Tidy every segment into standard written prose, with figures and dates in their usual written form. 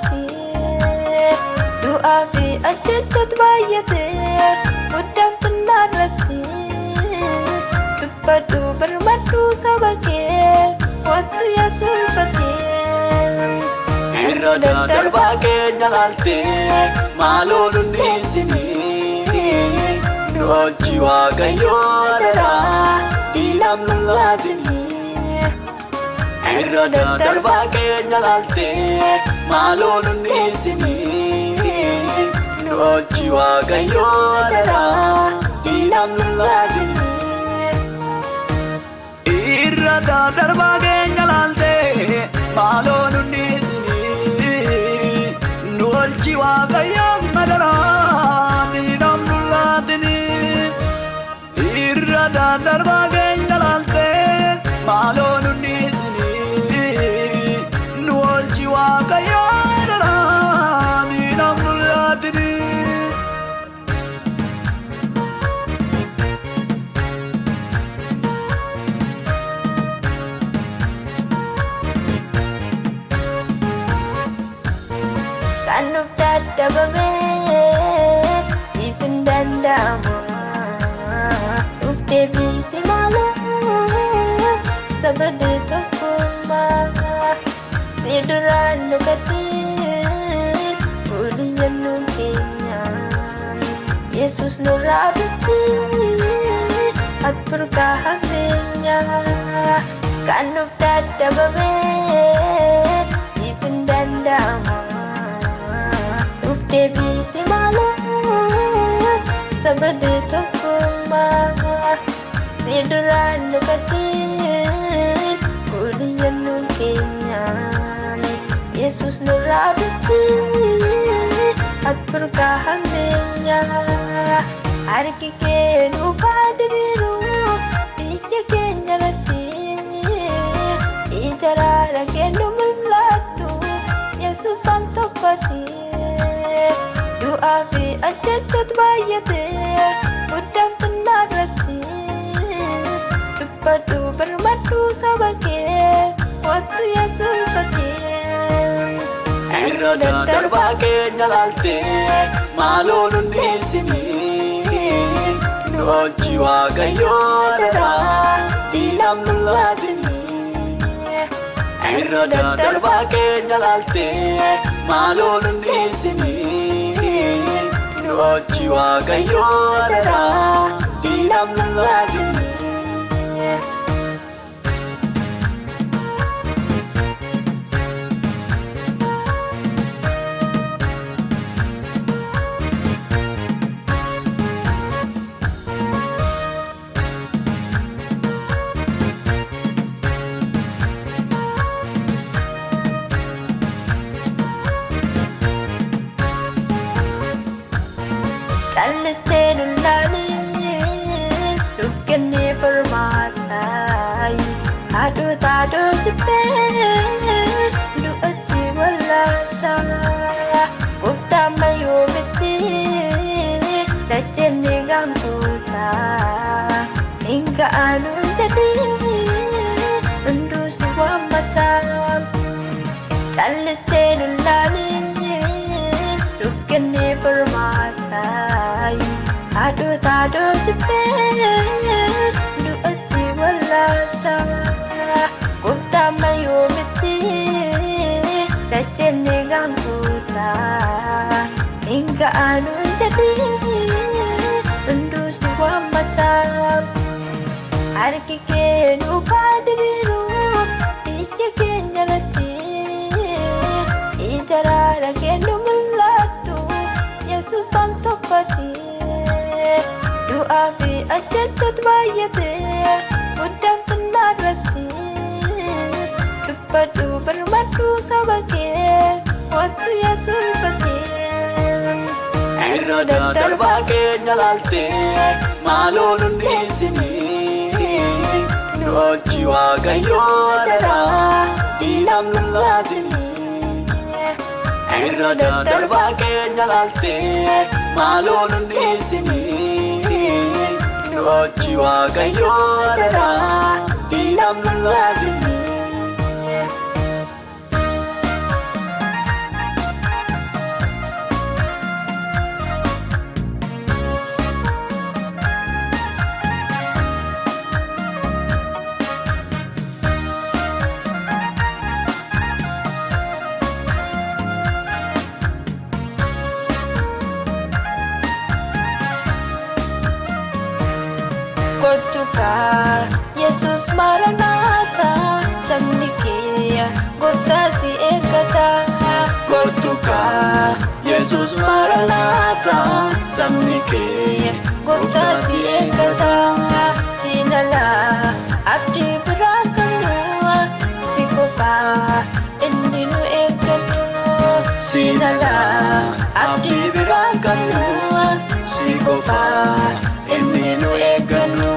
tuffatee du'aa fi ajjechat baay'atee guddaan xinnaan rakkee dubbadhu birmadhu saba kee wattu Yesuus fatee irra darbaa keenya laaltee maaloo nuti isinii nu oolchi Waaqayyoo adaraa diinam nu laatinii irra darbaa keenya laaltee maaloo nuti isinii nu oolchi Waaqayyoo adaraa diinam nu laatinii irra darbaa keenya laaltee maaloo nuti isinii nu oolchi Waaqayyoo adaraa diinam nu laatinii irra darbaa keenya laaltee maaloo nuti isinii nu oolchi Waaqayyoo adaraa diinam nu laatinii kan nuuf dadhabamee siif hin danda'amu nuuf deebisi malee sabadee tokkummaa si duraan dhokatee fuudhi jennuu keenya Yesuus nurraa bichii ati furkaa hammeenya kan nuuf dadhabamee siif hin danda'amu nuuf deebisi malee sabadee tokkummaa si duraan dhokatee fuudhi jennuu keenya Yesuus nurraa bichii ati furkaa hammeenya harki kee nuuf haa diriiru biyya keenya irratti ija raara kee nu mul'attu Yesuus al tuffatee du'aa fi ajjechat baay'atee guddaan xinnaan rakkee dubbadhu birmadhu saba kee wattu Yesuus fatee irra darbaa keenya laaltee maaloo nuti isinii nu oolchi Waaqayyoo adaraa diinam nu laatinii irra darbaa keenya laaltee maaloo nuti isinii nu oolchi Waaqayyoo adaraa diinam nu laatinii callistee nullaalee nuuf kennee furmaataa haadhoo taadhoo jibbee du'atti wallaataa gooftaan mayyoomitti dachennee gaanfootaa hin ga'anuu jedhee hunduu si waammataa callistee nullaalee nuuf kennee furmaataa haadhoo taadhoo jibbee du'atti wallaataa gooftaan mayyoomitti dachennee gaanfootaa hin ga'anuu jedhee hunduu si waammataa harki kee nuuf haa diriiru biyya keenya irratti ija raara kee nu mul'attu Yesuus al tuffatee du'aa fi ajjechat baay'atee guddaan xinnaan rakkee dubbadhu birmadhu saba kee wattu Yesuus fatee irra darbaa keenya laaltee maaloo nuti isinii nu oolchi Waaqayyoo adaraa diinam nu laatinii irra darbaa keenya laaltee maaloo nuti isinii nu oolchi Waaqayyoo adaraa diinam nu laatinii gooftaa si eeggata. Kottu kaa Yesuus Maranatha, sabni kee Gooftaa si eeggata. Siinalaa abdii biraa qabnu si qofaa inni nu eeggatu. Siinalaa abdii biraa qabnu si qofaa inni nu eeggannu.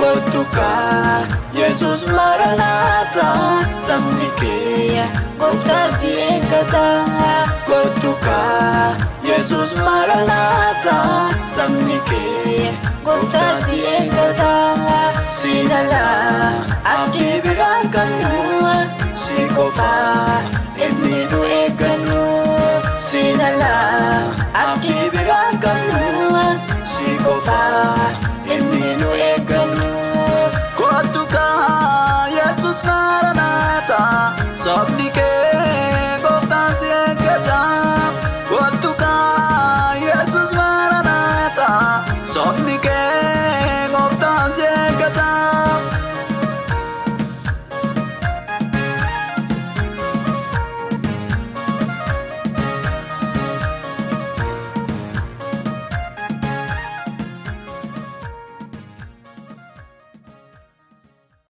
Kottu kaa Yesuus Maranatha, sabni kee Gooftaa si eeggata. Kottu kaa Yesuus Maranatha, sabni kee Gooftaa si eeggata. Siinalaa abdii biraa qabnu si qofaa inni nu eeggannu. Siinalaa abdii biraa qabnu si qofaa inni nu eeggannu. Kottu kaa Yesuus Maranatha.